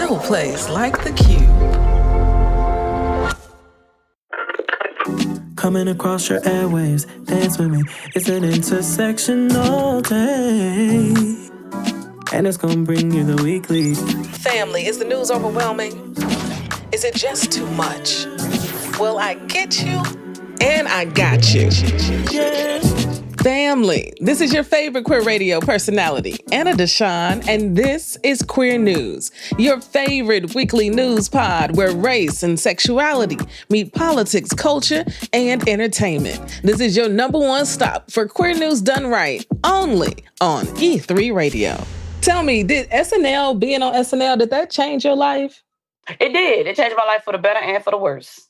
no place like the Q. Coming across your airwaves, dance with me. It's an intersectional day, and it's gonna bring you the weekly. Family, is the news overwhelming? Is it just too much? Well, I get you, and I got you. Yeah. Family, this is your favorite queer radio personality, Anna DeShawn, and this is Queer News, your favorite weekly news pod where race and sexuality meet politics, culture, and entertainment. This is your number one stop for queer news done right, only on E3 Radio. Tell me, did being on SNL, did that change your life? It did. It changed my life for the better and for the worse.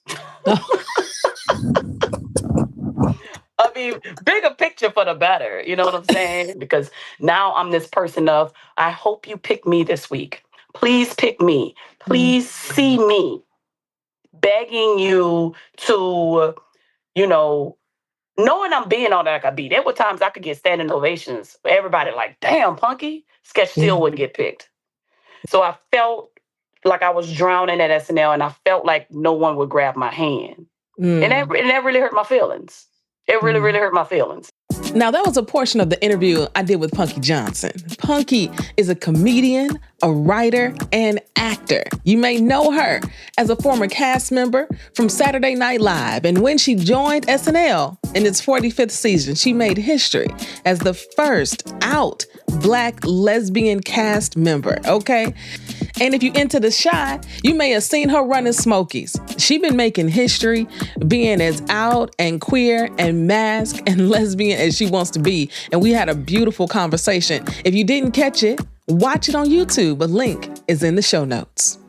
I mean, bigger picture for the better. You know what I'm saying? Because now I'm this person of, I hope you pick me this week. Please pick me. Please see me. Begging you to, knowing I'm being all that I could be. There were times I could get standing ovations. Everybody like, damn, Punky. Sketch still wouldn't get picked. So I felt like I was drowning at SNL, and I felt like no one would grab my hand. And that really hurt my feelings. It really, really hurt my feelings. Now, that was a portion of the interview I did with Punky Johnson. Punky is a comedian, a writer, and actor. You may know her as a former cast member from Saturday Night Live. And when she joined SNL in its 45th season, she made history as the first out Black lesbian cast member, okay? And if you into the Chi, you may have seen her running Smokies. She been making history, being as out and queer and masked and lesbian as she wants to be. And we had a beautiful conversation. If you didn't catch it, watch it on YouTube. A link is in the show notes.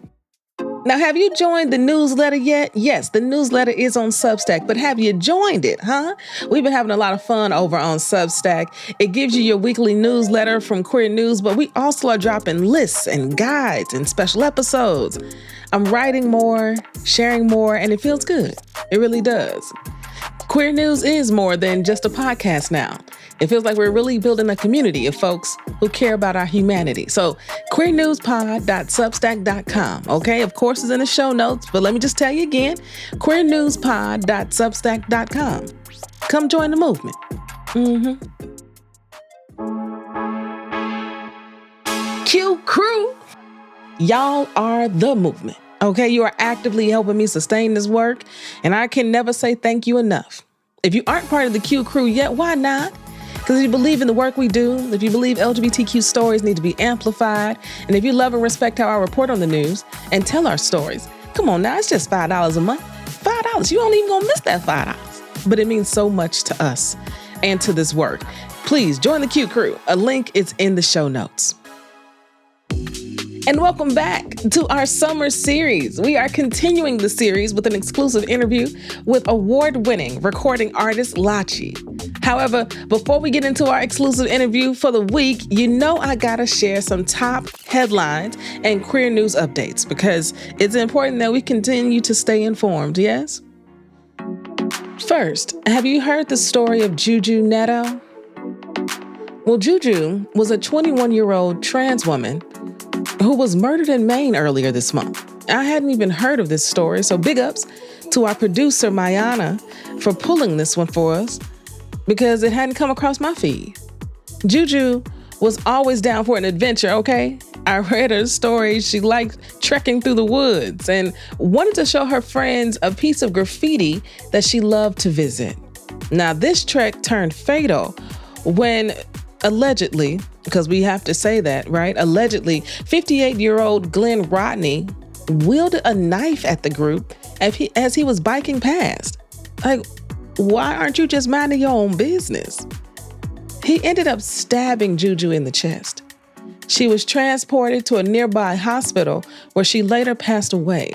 Now, have you joined the newsletter yet? Yes, the newsletter is on Substack, but have you joined it, huh? We've been having a lot of fun over on Substack. It gives you your weekly newsletter from Queer News, but we also are dropping lists and guides and special episodes. I'm writing more, sharing more, and it feels good. It really does. Queer News is more than just a podcast now. It feels like we're really building a community of folks who care about our humanity. So queernewspod.substack.com, okay? Of course, it's in the show notes, but let me just tell you again, queernewspod.substack.com. Come join the movement. QCrew, y'all are the movement. Okay, you are actively helping me sustain this work, and I can never say thank you enough. If you aren't part of the QCrew yet, why not? Because if you believe in the work we do, if you believe LGBTQ stories need to be amplified, and if you love and respect how I report on the news and tell our stories, come on now, it's just $5 a month. $5, you don't even gonna miss that $5. But it means so much to us and to this work. Please join the QCrew. A link is in the show notes. And welcome back to our summer series. We are continuing the series with an exclusive interview with award-winning recording artist Lachi. However, before we get into our exclusive interview for the week, I gotta share some top headlines and queer news updates because it's important that we continue to stay informed, yes? First, have you heard the story of Juju Netto? Well, Juju was a 21-year-old trans woman who was murdered in Maine earlier this month. I hadn't even heard of this story, so big ups to our producer, Mayana, for pulling this one for us because it hadn't come across my feed. Juju was always down for an adventure, okay? I read her story. She liked trekking through the woods and wanted to show her friends a piece of graffiti that she loved to visit. Now, this trek turned fatal when allegedly, because we have to say that, right? Allegedly, 58-year-old Glenn Rodney wielded a knife at the group as he was biking past. Like, why aren't you just minding your own business? He ended up stabbing Juju in the chest. She was transported to a nearby hospital where she later passed away.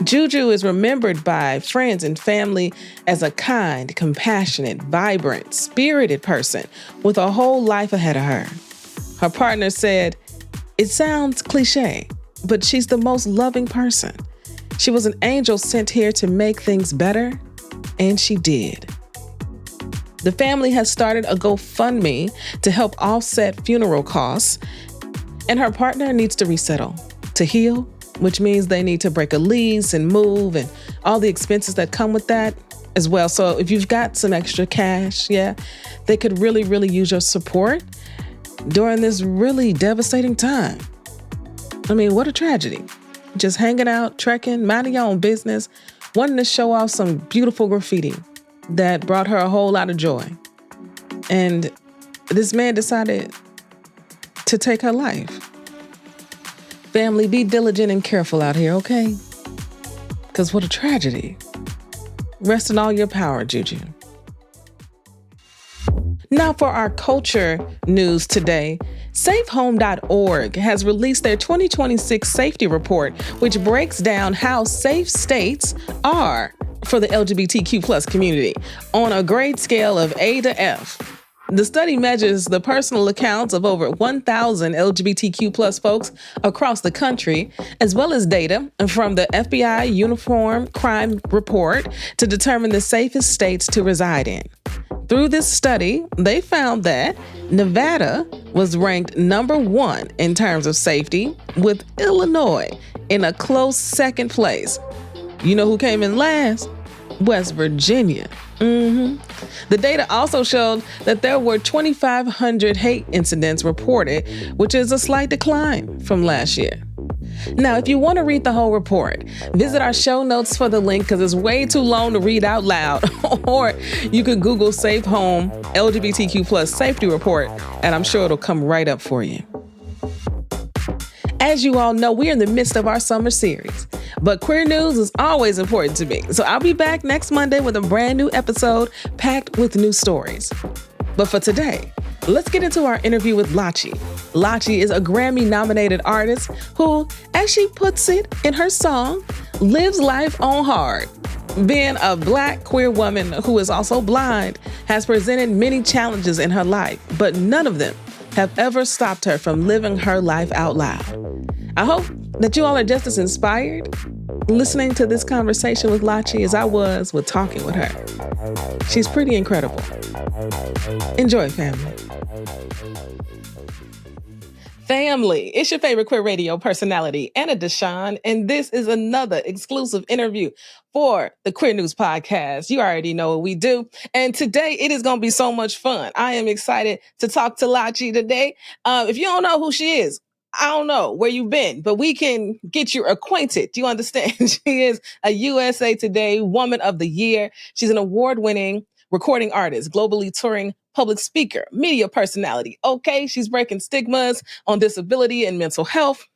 Juju is remembered by friends and family as a kind, compassionate, vibrant, spirited person with a whole life ahead of her. Her partner said, "It sounds cliche, but she's the most loving person. She was an angel sent here to make things better, and she did." The family has started a GoFundMe to help offset funeral costs, and her partner needs to resettle. to heal, which means they need to break a lease and move and all the expenses that come with that as well. So if you've got some extra cash, they could really, really use your support during this really devastating time. I mean, what a tragedy. Just hanging out, trekking, minding your own business, wanting to show off some beautiful graffiti that brought her a whole lot of joy. And this man decided to take her life. Family, be diligent and careful out here, okay? Because what a tragedy. Rest in all your power, Juju. Now for our culture news today, SafeHome.org has released their 2026 safety report, which breaks down how safe states are for the LGBTQ plus community on a grade scale of A to F. The study measures the personal accounts of over 1,000 LGBTQ plus folks across the country, as well as data from the FBI Uniform Crime Report to determine the safest states to reside in. Through this study, they found that Nevada was ranked number 1 in terms of safety, with Illinois in a close second place. You know who came in last? West Virginia. The data also showed that there were 2,500 hate incidents reported, which is a slight decline from last year. Now, if you want to read the whole report, visit our show notes for the link because it's way too long to read out loud. Or you could Google Safe Home LGBTQ plus safety report, and I'm sure it'll come right up for you. As you all know, we're in the midst of our summer series, but queer news is always important to me. So I'll be back next Monday with a brand new episode packed with new stories. But for today, let's get into our interview with Lachi. Lachi is a Grammy-nominated artist who, as she puts it in her song, lives life on hard. Being a Black queer woman who is also blind has presented many challenges in her life, but none of them have ever stopped her from living her life out loud. I hope that you all are just as inspired listening to this conversation with Lachi as I was with talking with her. She's pretty incredible. Enjoy, family. Family, it's your favorite queer radio personality, Anna DeShawn, and this is another exclusive interview for the Queer News Podcast. You already know what we do, and today it is going to be so much fun. I am excited to talk to Lachi today. If you don't know who she is, I don't know where you've been, but we can get you acquainted. Do you understand? She is a USA Today Woman of the Year. She's an award-winning recording artist, globally touring public speaker, media personality. Okay, she's breaking stigmas on disability and mental health,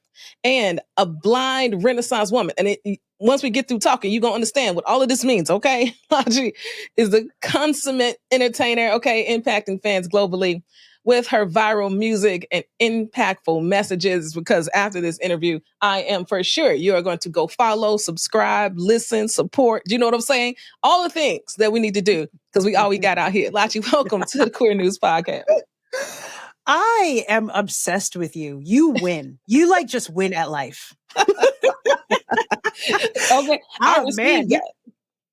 and a blind Renaissance woman. And once we get through talking, you're going to understand what all of this means, okay? Lachi is a consummate entertainer, okay, impacting fans globally with her viral music and impactful messages, because after this interview, I am for sure you are going to go follow, subscribe, listen, support. Do you know what I'm saying? All the things that we need to do because we all we got out here. Lachi, welcome to the Queer News Podcast. I am obsessed with you. You win. You just win at life. Okay. Oh, man.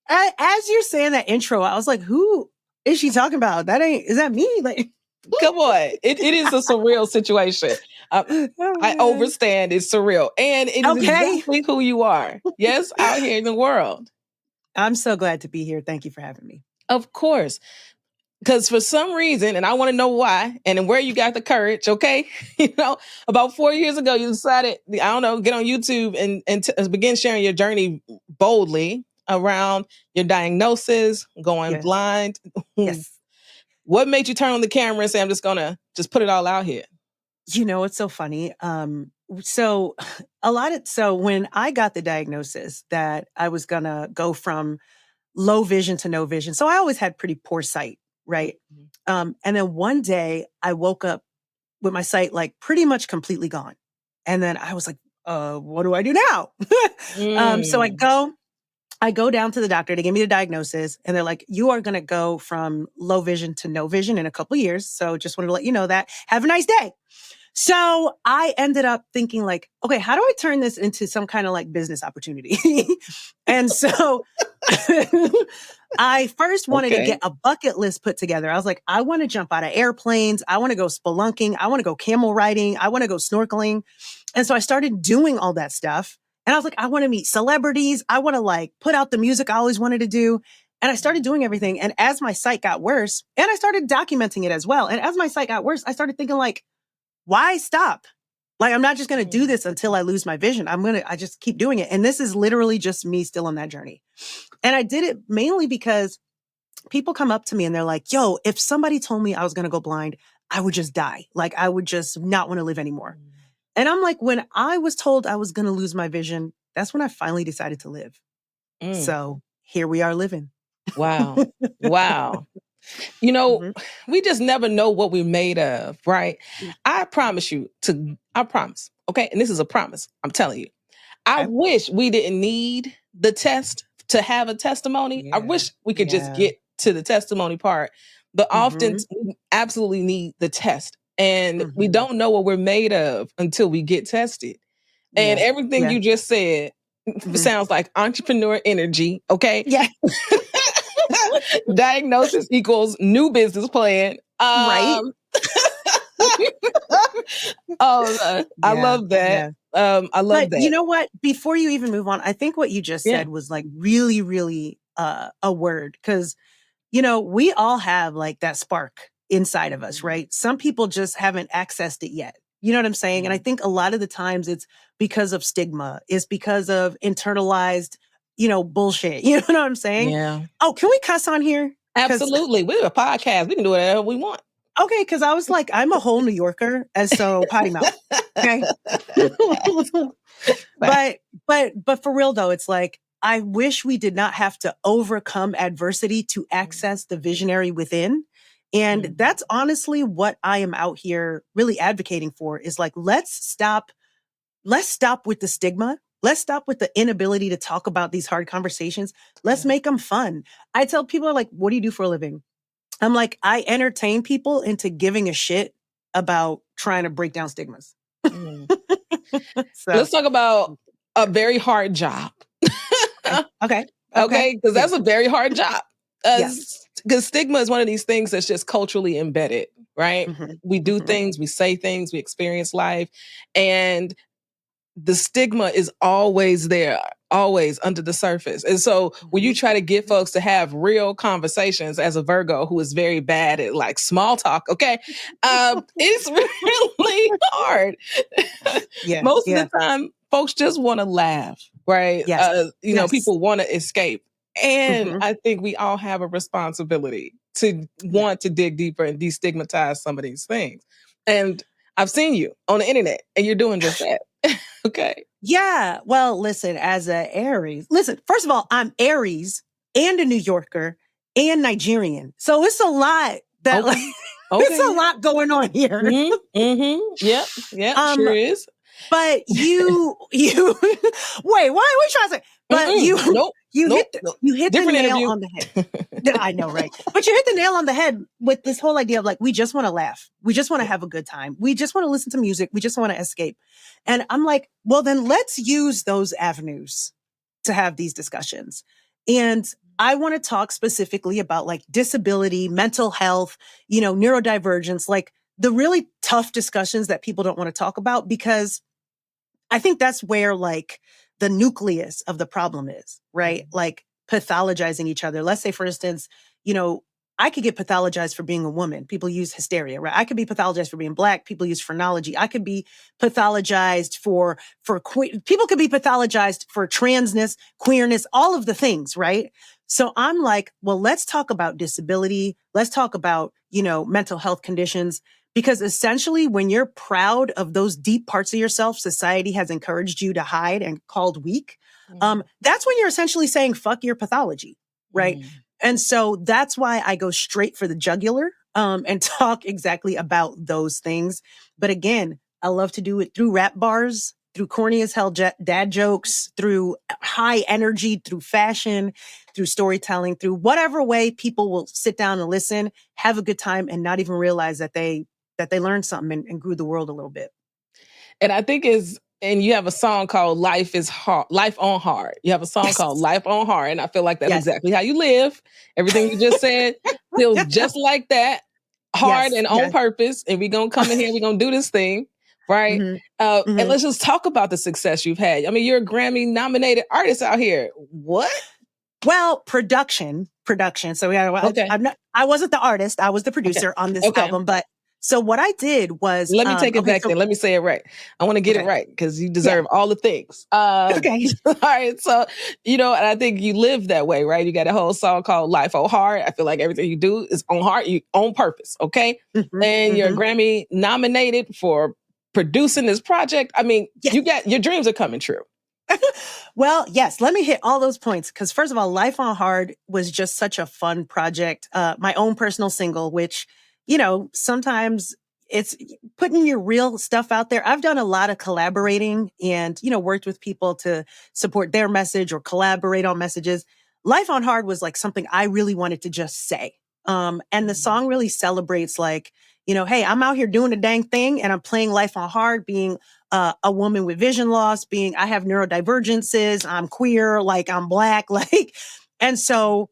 As you're saying that intro, I was like, who is she talking about? Is that me? Come on. It is a surreal situation. I overstand it's surreal. And it is exactly who you are. Yes, out here in the world. I'm so glad to be here. Thank you for having me. Of course. Because for some reason, and I want to know why, and where you got the courage, okay? About 4 years ago, you decided, get on YouTube and begin sharing your journey boldly around your diagnosis, going blind. Yes. What made you turn on the camera and say, I'm just going to just put it all out here? It's so funny. So when I got the diagnosis that I was going to go from low vision to no vision. So I always had pretty poor sight, right? And then one day I woke up with my sight pretty much completely gone. And then I was like, what do I do now? So I go down to the doctor. They gave me the diagnosis and they're like, you are going to go from low vision to no vision in a couple of years. So just wanted to let you know that. Have a nice day. So I ended up thinking okay, how do I turn this into some kind of business opportunity? And so I first wanted to get a bucket list put together. I was like, I want to jump out of airplanes. I want to go spelunking. I want to go camel riding. I want to go snorkeling. And so I started doing all that stuff. And I was like, I want to meet celebrities. I want to like put out the music I always wanted to do. And I started doing everything. And as my sight got worse, and I started documenting it as well. And as my sight got worse, I started thinking like, why stop? Like, I'm not just going to do this until I lose my vision. I just keep doing it. And this is literally just me still on that journey. And I did it mainly because people come up to me and they're like, yo, if somebody told me I was going to go blind, I would just die. Like, I would just not want to live anymore. And I'm like, when I was told I was going to lose my vision, that's when I finally decided to live. So here we are living. Wow. Wow. You know, we just never know what we're made of, right? I promise. Okay. And this is a promise. I'm telling you. I wish we didn't need the test to have a testimony. Yeah. I wish we could just get to the testimony part. But often we absolutely need the test. And we don't know what we're made of until we get tested. And everything you just said sounds like entrepreneur energy. Okay. Yeah. Diagnosis equals new business plan. Right. I love that. I love that. You know what? Before you even move on, I think what you just said was like really, really a word. Because, you know, we all have like that spark inside of us, right? Some people just haven't accessed it yet. You know what I'm saying? And I think a lot of the times it's because of stigma. It's because of internalized, you know, bullshit. You know what I'm saying? Yeah. Oh, can we cuss on here? Absolutely. We're a podcast. We can do whatever we want. Okay, because I was like, I'm a whole New Yorker, and so potty mouth. Okay. But for real though, it's like, I wish we did not have to overcome adversity to access the visionary within. And that's honestly what I am out here really advocating for, is like, let's stop with the stigma. Let's stop with the inability to talk about these hard conversations. Let's make them fun. I tell people, like, what do you do for a living? I'm like, I entertain people into giving a shit about trying to break down stigmas. So let's talk about a very hard job. Okay. Because that's a very hard job. Because stigma is one of these things that's just culturally embedded, right? We do things, we say things, we experience life. And the stigma is always there, always under the surface. And so when you try to get folks to have real conversations, as a Virgo who is very bad at like small talk, it's really hard. Most of the time, folks just want to laugh, right? You know, people want to escape. And I think we all have a responsibility to want to dig deeper and destigmatize some of these things. And I've seen you on the internet and you're doing just that. Okay. Yeah. Well, listen, as a Aries, first of all, I'm Aries and a New Yorker and Nigerian. So it's a lot that it's a lot going on here. Yep. Sure is. But you wait, why are we trying to say? But you hit the nail on the head. I know, right? But you hit the nail on the head with this whole idea of like, we just want to laugh. We just want to have a good time. We just want to listen to music. We just want to escape. And I'm like, well, then let's use those avenues to have these discussions. And I want to talk specifically about like disability, mental health, you know, neurodivergence, like the really tough discussions that people don't want to talk about, because I think that's where like the nucleus of the problem is, right? Like pathologizing each other. Let's say, for instance, you know, I could get pathologized for being a woman. People use hysteria, right? I could be pathologized for being Black. People use phrenology. I could be pathologized for people could be pathologized for transness, queerness, all of the things, right? So I'm like, well, let's talk about disability. Let's talk about, you know, mental health conditions. Because essentially, when you're proud of those deep parts of yourself society has encouraged you to hide and called weak, that's when you're essentially saying, fuck your pathology, right? And so that's why I go straight for the jugular and talk exactly about those things. But again, I love to do it through rap bars, through corny as hell dad jokes, through high energy, through fashion, through storytelling, through whatever way people will sit down and listen, have a good time, and not even realize that they learned something and grew the world a little bit. And I think is And you have a song called Life on Hard. You have a song called Life on Hard. And I feel like that's exactly how you live. Everything you just said feels just like that. Hard and on purpose. And we're going to come in here, we're going to do this thing. Right? And let's just talk about the success you've had. I mean, you're a Grammy nominated artist out here. What? Well, production. So I wasn't the artist. I was the producer on this album. But so what I did was, let me take it back then. Let me say it right. I want to get it right because you deserve all the things. Okay. All right. So, and I think you live that way, right? You got a whole song called Life on Hard. I feel like everything you do is on heart, you on purpose. Okay. And you're Grammy nominated for producing this project. I mean, your dreams are coming true. Well, yes, let me hit all those points. Because first of all, Life on Hard was just such a fun project. My own personal single, which, sometimes it's putting your real stuff out there. I've done a lot of collaborating and, worked with people to support their message or collaborate on messages. Life on Hard was like something I really wanted to just say. And the song really celebrates like, hey, I'm out here doing the dang thing and I'm playing Life on Hard, being a woman with vision loss, I have neurodivergences, I'm queer, like I'm Black, like, and so,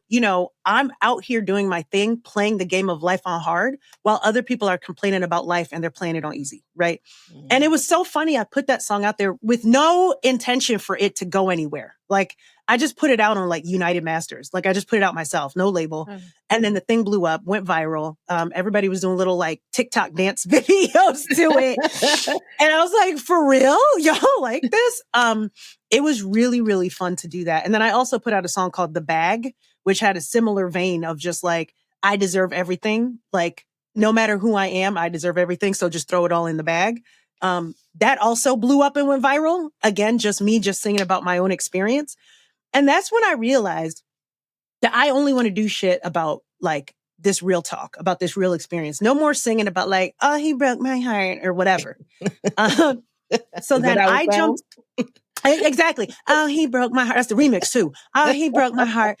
I'm out here doing my thing, playing the game of life on hard while other people are complaining about life and they're playing it on easy. Right. And it was so funny. I put that song out there with no intention for it to go anywhere. Like I just put it out on like United Masters. Like I just put it out myself, no label. And then the thing blew up, went viral. Everybody was doing little like TikTok dance videos to it. And I was like, for real? Y'all like this? It was really, really fun to do that. And then I also put out a song called The Bag, which had a similar vein of just like, I deserve everything. Like no matter who I am, I deserve everything. So just throw it all in the bag. That also blew up and went viral. Again, just me just singing about my own experience. And that's when I realized that I only want to do shit about like this real talk, about this real experience. No more singing about like, oh, he broke my heart or whatever. So then I jumped. Exactly. Oh, he broke my heart. That's the remix too. Oh, he broke my heart.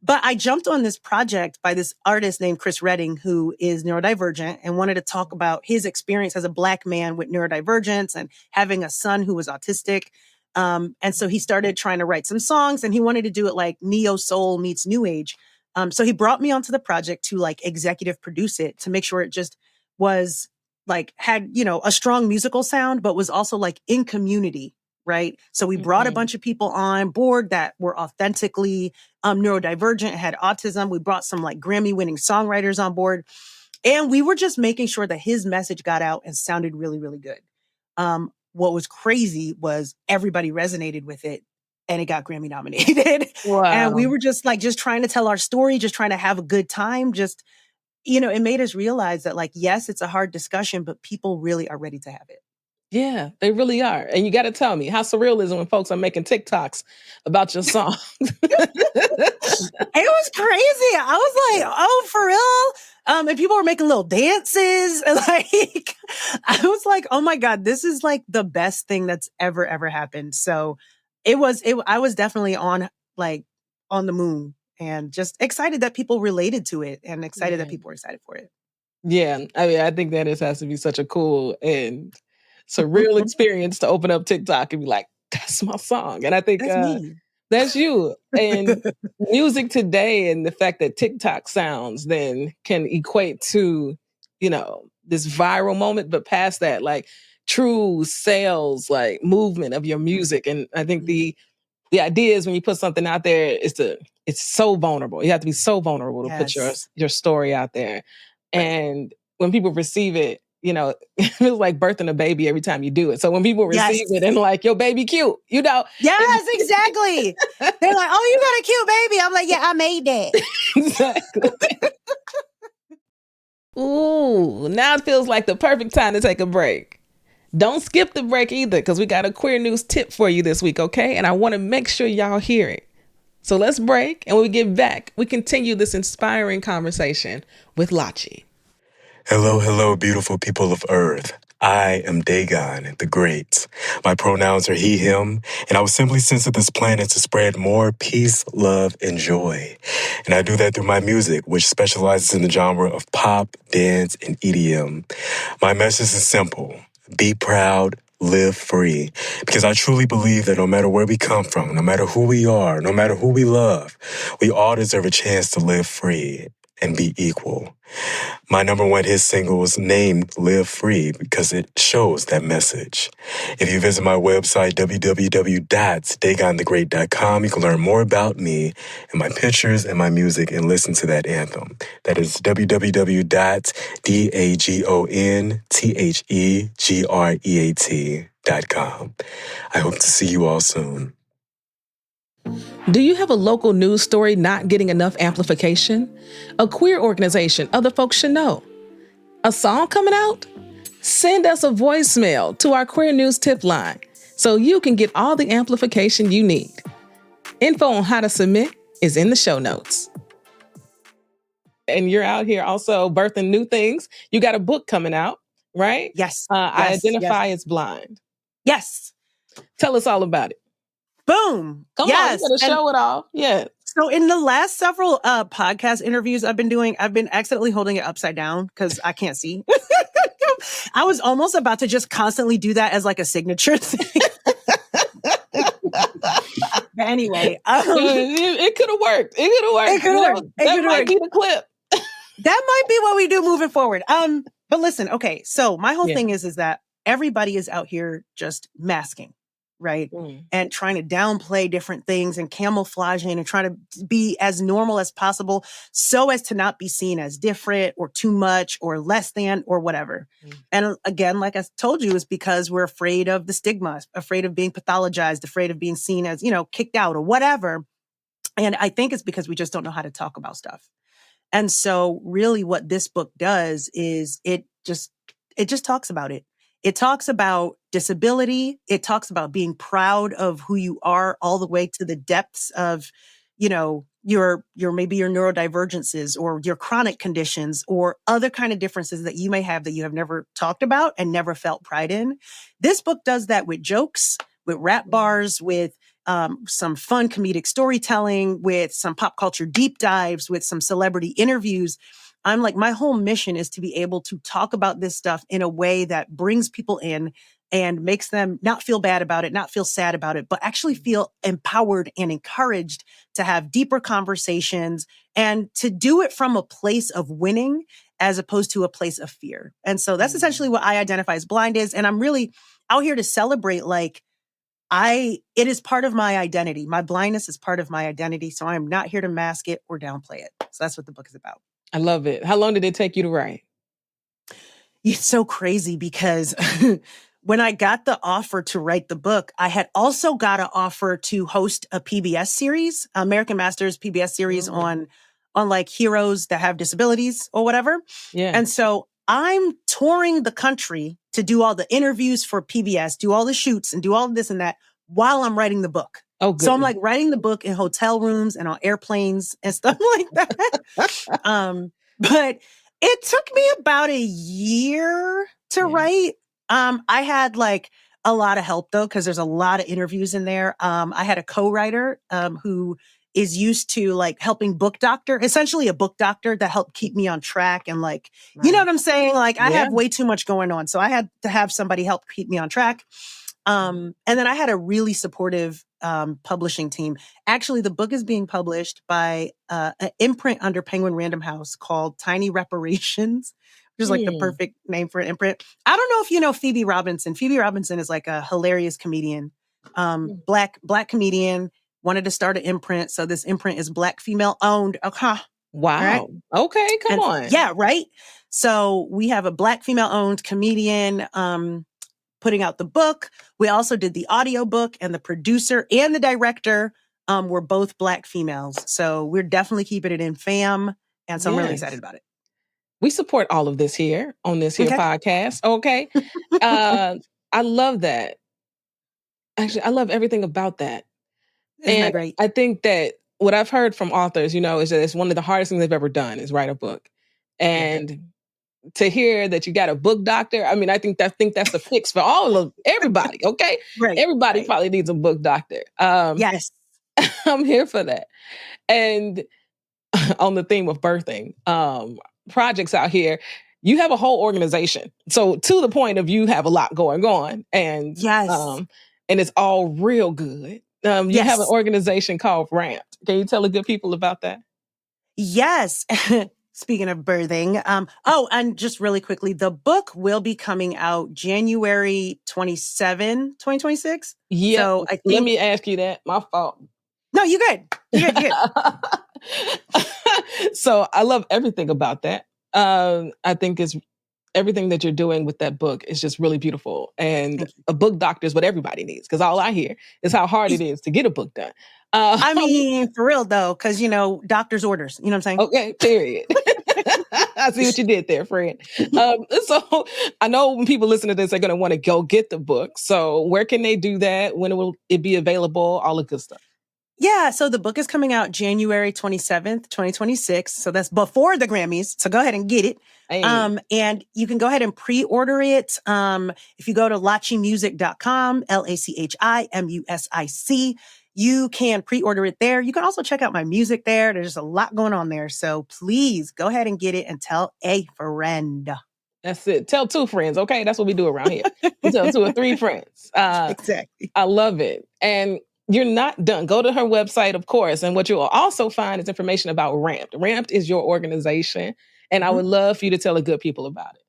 But I jumped on this project by this artist named Chris Redding, who is neurodivergent and wanted to talk about his experience as a Black man with neurodivergence and having a son who was autistic. And so he started trying to write some songs and he wanted to do it like neo soul meets new age. So he brought me onto the project to like executive produce it to make sure it just was like had, a strong musical sound, but was also like in community. Right. So we brought a bunch of people on board that were authentically neurodivergent, had autism. We brought some like Grammy winning songwriters on board. And we were just making sure that his message got out and sounded really, really good. What was crazy was everybody resonated with it and it got Grammy nominated. Wow. And we were just trying to tell our story, just trying to have a good time. Just, it made us realize that like, yes, it's a hard discussion, but people really are ready to have it. Yeah, they really are. And you got to tell me how surreal is it when folks are making TikToks about your song. It was crazy. I was like, oh, for real? And people were making little dances. And like, I was like, oh my God, this is like the best thing that's ever happened. So I was definitely on the moon and just excited that people related to it and excited that people were excited for it. Yeah. I mean, I think that has to be such a cool and surreal experience to open up TikTok and be like, that's my song. And I think that's you. And music today and the fact that TikTok sounds then can equate to, this viral moment, but past that, like true sales, like movement of your music. And I think the idea is when you put something out there, it's so vulnerable. You have to be so vulnerable to put your story out there. And when people receive it, it feels like birthing a baby every time you do it. So when people receive it and like, your baby cute, Yes, exactly. They're like, oh, you got a cute baby. I'm like, yeah, I made that. Exactly. Ooh, now it feels like the perfect time to take a break. Don't skip the break either, because we got a queer news tip for you this week, okay? And I want to make sure y'all hear it. So let's break, and when we get back, we continue this inspiring conversation with Lachi. Hello, beautiful people of Earth. I am Dagon, the Great. My pronouns are he, him, and I was simply sent to this planet to spread more peace, love, and joy. And I do that through my music, which specializes in the genre of pop, dance, and EDM. My message is simple. Be proud, live free. Because I truly believe that no matter where we come from, no matter who we are, no matter who we love, we all deserve a chance to live free and be equal. My number one hit single was named Live Free because it shows that message. If you visit my website, www.dagonthegreat.com, you can learn more about me and my pictures and my music and listen to that anthem. That is www.dagonthegreat.com. I hope to see you all soon. Do you have a local news story not getting enough amplification? A queer organization other folks should know? A song coming out? Send us a voicemail to our Queer News tip line so you can get all the amplification you need. Info on how to submit is in the show notes. And you're out here also birthing new things. You got a book coming out, right? Yes. I Identify as Blind. Yes. Tell us all about it. Boom. Come on, you gotta show it off. Yeah. So in the last several podcast interviews I've been doing, I've been accidentally holding it upside down because I can't see. I was almost about to just constantly do that as like a signature thing. But anyway, it could have worked. It could have worked. It could have worked. That might be the clip. That might be what we do moving forward. But listen, okay. So my whole thing is that everybody is out here just masking, right? And trying to downplay different things and camouflaging and trying to be as normal as possible so as to not be seen as different or too much or less than or whatever. And again, like I told you, is because we're afraid of the stigma, afraid of being pathologized, afraid of being seen as, kicked out or whatever. And I think it's because we just don't know how to talk about stuff. And so really what this book does is it just talks about it. It talks about disability. It talks about being proud of who you are all the way to the depths of, your maybe your neurodivergences or your chronic conditions or other kind of differences that you may have that you have never talked about and never felt pride in. This book does that with jokes, with rap bars, with some fun comedic storytelling, with some pop culture deep dives, with some celebrity interviews. I'm like, my whole mission is to be able to talk about this stuff in a way that brings people in and makes them not feel bad about it, not feel sad about it, but actually feel empowered and encouraged to have deeper conversations and to do it from a place of winning as opposed to a place of fear. And so that's essentially what I Identify as Blind is. And I'm really out here to celebrate, it is part of my identity. My blindness is part of my identity. So I'm not here to mask it or downplay it. So that's what the book is about. I love it. How long did it take you to write? It's so crazy because when I got the offer to write the book, I had also got an offer to host a PBS series, American Masters PBS series on like heroes that have disabilities or whatever. Yeah. And so I'm touring the country to do all the interviews for PBS, do all the shoots and do all this and that while I'm writing the book. Oh, good. So I'm like writing the book in hotel rooms and on airplanes and stuff like that. But it took me about a year to write. I had like a lot of help though, because there's a lot of interviews in there. I had a co-writer who is used to like helping book doctor, essentially a book doctor that helped keep me on track. And like, you know what I'm saying? Like I have way too much going on. So I had to have somebody help keep me on track. And then I had a really supportive publishing team. Actually, the book is being published by an imprint under Penguin Random House called Tiny Reparations, which is like the perfect name for an imprint. I don't know if you know Phoebe Robinson. Phoebe Robinson is like a hilarious comedian, black comedian, wanted to start an imprint. So this imprint is Black female owned. Okay. Wow. Right? Okay, come on. Yeah, right. So we have a Black female owned comedian putting out the book. We also did the audio book, and the producer and the director were both Black females. So we're definitely keeping it in fam. And so I'm really excited about it. We support all of this here on this here podcast. Okay. I love that. Actually, I love everything about that. Isn't that great? I think that what I've heard from authors, is that it's one of the hardest things they've ever done is write a book. And to hear that you got a book doctor, I mean, I think that's the fix for everybody. Okay. Right. Everybody probably needs a book doctor. Yes. I'm here for that. And on the theme of birthing, projects out here, you have a whole organization. So to the point of you have a lot going on, and Yes. and it's all real good. You have an Yes. organization called R.A.M.P.D. Can you tell the good people about that? Yes. Speaking of birthing, and just really quickly, the book will be coming out January 27, 2026. Yep. So I Let think, me ask you that. My fault. no, you're good. You're good. You're good. So I love everything about that. I think it's everything that you're doing with that book is just really beautiful. And Thank you. a book doctor is what everybody needs, because all I hear is how hard it is to get a book done. I mean, for real though, because, doctor's orders, you know what I'm saying? Okay, period. I see what you did there, friend. So I know when people listen to this, they're going to want to go get the book. So where can they do that? When will it be available? All the good stuff. Yeah, so the book is coming out January 27th, 2026. So that's before the Grammys. So go ahead and get it. Hey. And you can go ahead and pre-order it. If you go to lachimusic.com, LACHIMUSIC, you can pre-order it there. You can also check out my music there. There's a lot going on there. So please go ahead and get it and tell a friend. That's it. Tell 2 friends, okay? That's what we do around here. We tell 2 or 3 friends. Exactly. I love it. And you're not done. Go to her website, of course. And what you'll also find is information about R.A.M.P.D. R.A.M.P.D is your organization. And I would love for you to tell the good people about it.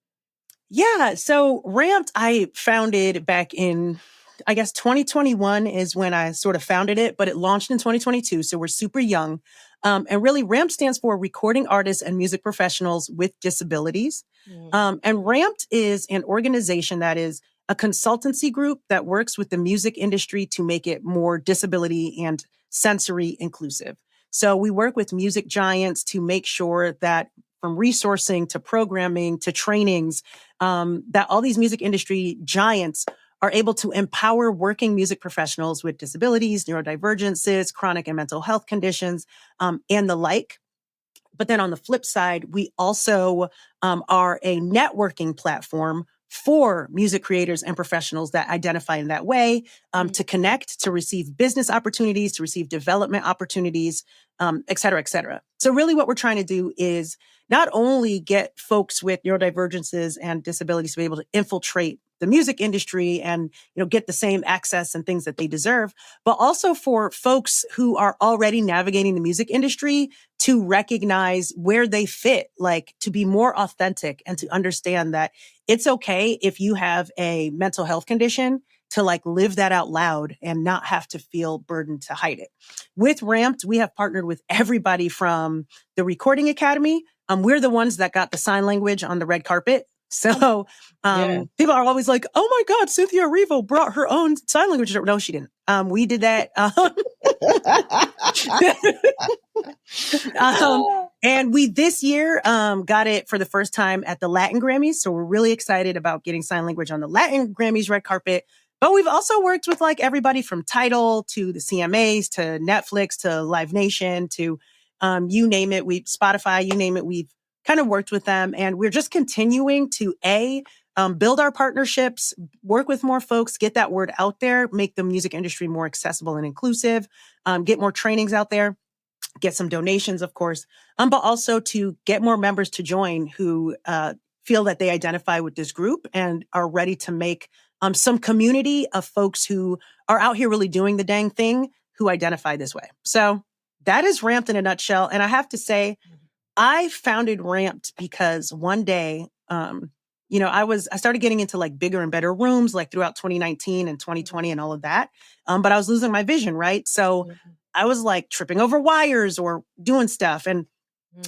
Yeah. So R.A.M.P.D I founded back in, I guess 2021 is when I sort of founded it, but it launched in 2022. So we're super young. And really R.A.M.P.D stands for Recording Artists and Music Professionals with Disabilities. And R.A.M.P.D is an organization that is a consultancy group that works with the music industry to make it more disability and sensory inclusive. So we work with music giants to make sure that from resourcing to programming to trainings, that all these music industry giants are able to empower working music professionals with disabilities, neurodivergences, chronic and mental health conditions, and the like. But then on the flip side, we also are a networking platform for music creators and professionals that identify in that way, to connect, to receive business opportunities, to receive development opportunities, et cetera, et cetera. So really what we're trying to do is not only get folks with neurodivergences and disabilities to be able to infiltrate the music industry and, get the same access and things that they deserve, but also for folks who are already navigating the music industry to recognize where they fit, like to be more authentic and to understand that it's okay if you have a mental health condition to like live that out loud and not have to feel burdened to hide it. With R.A.M.P.D, we have partnered with everybody from the Recording Academy. We're the ones that got the sign language on the red carpet. So people are always like, oh my God, Cynthia Erivo brought her own sign language. No, she didn't. We did that. And we this year got it for the first time at the Latin Grammys. So we're really excited about getting sign language on the Latin Grammys red carpet. But we've also worked with like everybody from Tidal to the CMAs to Netflix to Live Nation to you name it. Spotify, you name it. We've kind of worked with them, and we're just continuing to build our partnerships, work with more folks, get that word out there, make the music industry more accessible and inclusive, get more trainings out there, get some donations, of course, but also to get more members to join who feel that they identify with this group and are ready to make some community of folks who are out here really doing the dang thing who identify this way. So that is R.A.M.P.D in a nutshell. And I have to say, I founded R.A.M.P.D because one day, I started getting into like bigger and better rooms like throughout 2019 and 2020 and all of that. But I was losing my vision, right? So I was like tripping over wires or doing stuff. And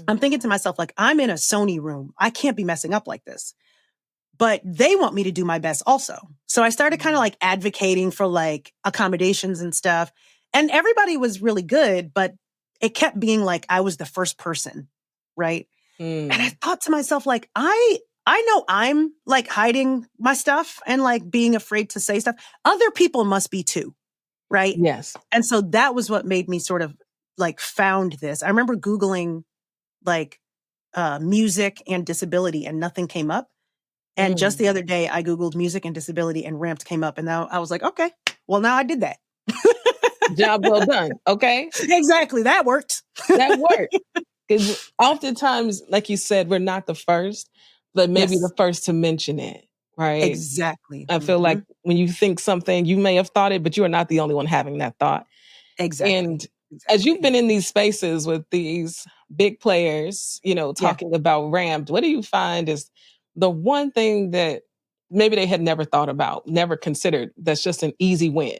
I'm thinking to myself, like, I'm in a Sony room. I can't be messing up like this. But they want me to do my best also. So I started kind of like advocating for like accommodations and stuff. And everybody was really good, but it kept being like I was the first person, right? And I thought to myself, like, I know I'm like hiding my stuff and like being afraid to say stuff. Other people must be too, right? Yes. And so that was what made me sort of like found this. I remember Googling like music and disability and nothing came up. And just the other day, I Googled music and disability and R.A.M.P.D came up. And now I was like, okay, well, now I did that. Job well done. Okay. Exactly. That worked. That worked. Because oftentimes, like you said, we're not the first, but maybe Yes. the first to mention it, right? Exactly. I feel like Mhm. when you think something, you may have thought it, but you are not the only one having that thought. Exactly. And as you've Exactly. been in these spaces with these big players, Yeah. talking about R.A.M.P.D, what do you find is the one thing that maybe they had never thought about, never considered, that's just an easy win?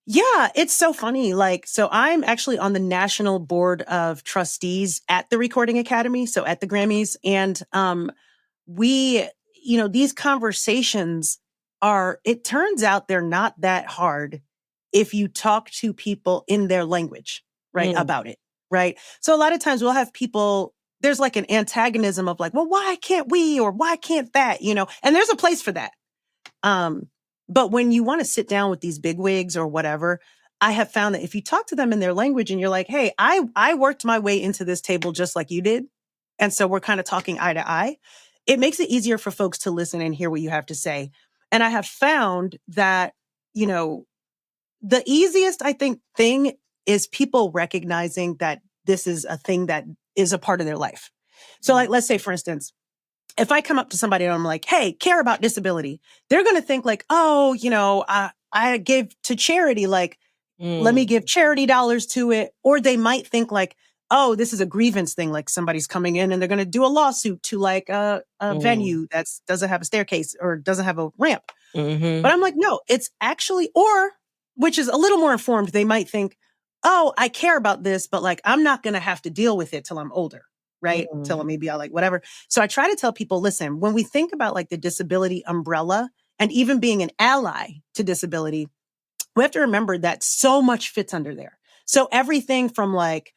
Yeah, it's so funny. Like, so I'm actually on the national board of trustees at the Recording Academy, so at the Grammys. And we, these conversations it turns out they're not that hard if you talk to people in their language, right, Mm, about it, right? So a lot of times we'll have people, there's like an antagonism of like, well, why can't we, or why can't that, and there's a place for that. Um, but when you want to sit down with these bigwigs or whatever, I have found that if you talk to them in their language and you're like, hey, I worked my way into this table just like you did. And so we're kind of talking eye to eye. It makes it easier for folks to listen and hear what you have to say. And I have found that, the easiest, I think, thing is people recognizing that this is a thing that is a part of their life. So like, let's say, for instance, if I come up to somebody and I'm like, hey, care about disability, they're going to think like, oh, I give to charity, like, let me mm, give charity dollars to it. Or they might think like, oh, this is a grievance thing. Like somebody's coming in and they're going to do a lawsuit to like a mm, venue that doesn't have a staircase or doesn't have a ramp. mhm, But I'm like, no, it's actually, or which is a little more informed, they might think, oh, I care about this, but like, I'm not going to have to deal with it till I'm older, right? mm, Till maybe I like whatever. So I try to tell people, listen, when we think about like the disability umbrella and even being an ally to disability, we have to remember that so much fits under there. So everything from like,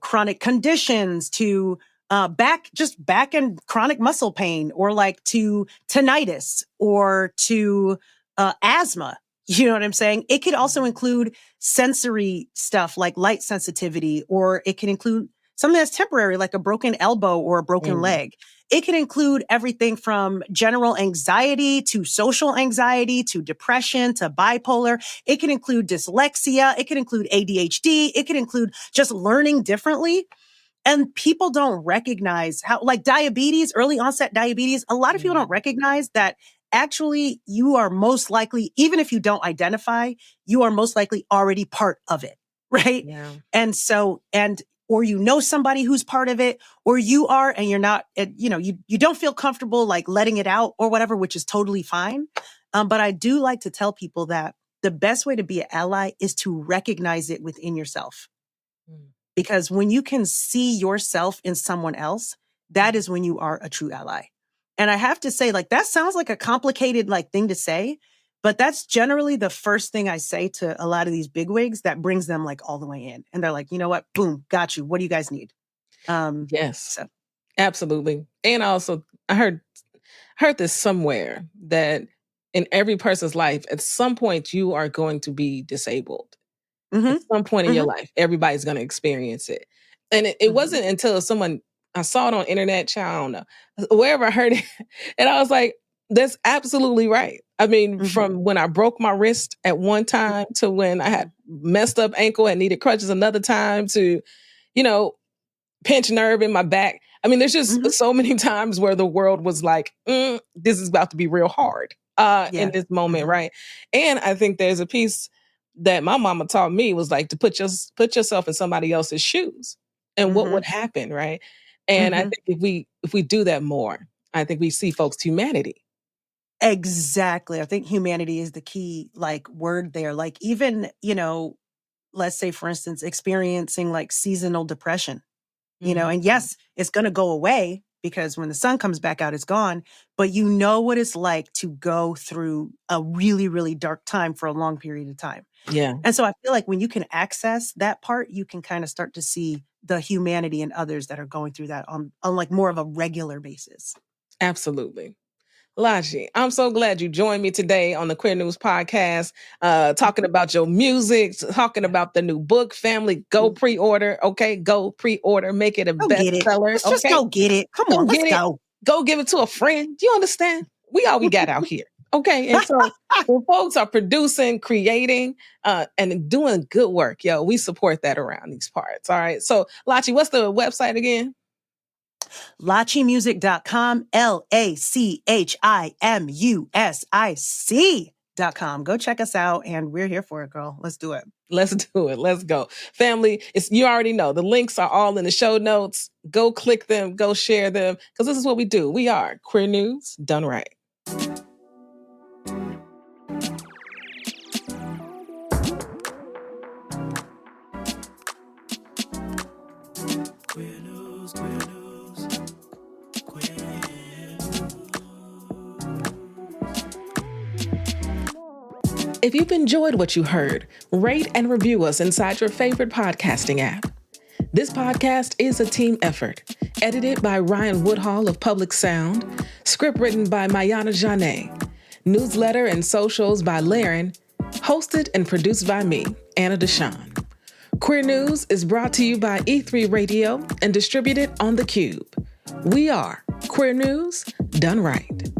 chronic conditions to back and chronic muscle pain, or like to tinnitus, or to asthma. You know what I'm saying? It could also include sensory stuff like light sensitivity, or it can include something that's temporary, like a broken elbow or a broken mm, leg. It can include everything from general anxiety to social anxiety to depression to bipolar. It can include dyslexia. It can include ADHD. It can include just learning differently. And people don't recognize how, like diabetes, early onset diabetes, a lot of people don't mm. recognize that actually you are most likely, even if you don't identify, you are most likely already part of it. Right. Yeah, And so, or somebody who's part of it, or you are, and you're not, you don't feel comfortable like letting it out or whatever, which is totally fine. But I do like to tell people that the best way to be an ally is to recognize it within yourself. mm, Because when you can see yourself in someone else, that is when you are a true ally. And I have to say, like, that sounds like a complicated like thing to say, but that's generally the first thing I say to a lot of these bigwigs that brings them like all the way in. And they're like, you know what? Boom, got you. What do you guys need? yes, So absolutely. And also, I heard this somewhere that in every person's life, at some point, you are going to be disabled. At mm-hmm, some point in your mm-hmm, life, everybody's gonna experience it. And it mm-hmm, wasn't until I saw it on internet, child, I don't know, wherever I heard it, and I was like, "That's absolutely right." I mean, mm-hmm, from when I broke my wrist at one time to when I had messed up ankle and needed crutches another time to, you know, pinched nerve in my back. I mean, there's just mm-hmm. so many times where the world was like, this is about to be real hard in Yes. this moment, Mm-hmm, right? And I think there's a piece that my mama taught me was like to put yourself in somebody else's shoes and what mm-hmm, would happen, right? And I mm-hmm. think if we do that more, I think we see folks' humanity. Exactly. I think humanity is the key like word there. Like even, let's say for instance, experiencing like seasonal depression, Mhm. and yes, it's going to go away because when the sun comes back out, it's gone. But you know what it's like to go through a really, really dark time for a long period of time. Yeah, And so I feel like when you can access that part, you can kind of start to see the humanity in others that are going through that on like more of a regular basis. absolutely. Lachi, I'm so glad you joined me today on the Queer News Podcast, talking Mhm. about your music, talking Yeah. about the new book, family. Go Mm. pre-order, okay? Go pre-order, make it a Go get it. bestseller, Let's just okay? go get it. Come Go on, let's get it. go. Go give it to a friend. Do you understand? We all we got out here, okay? And so when folks are producing, creating, and doing good work, yo, we support that around these parts, all right? So, Lachi, what's the website again? LachiMusic.com, LachiMusic.com. Go check us out, and we're here for it, girl. Let's do it. Let's do it. Let's go. Family, you already know. The links are all in the show notes. Go click them. Go share them. Because this is what we do. We are Queer News Done Right. Queer news, queer news, queer news. If you've enjoyed what you heard, rate and review us inside your favorite podcasting app. This podcast is a team effort, edited by Ryan Woodhall of Public Sound, script written by Mayana Janet, newsletter and socials by Laren, hosted and produced by me, Anna DeShawn. Queer News is brought to you by E3 Radio and distributed on The Cube. We are Queer News Done Right.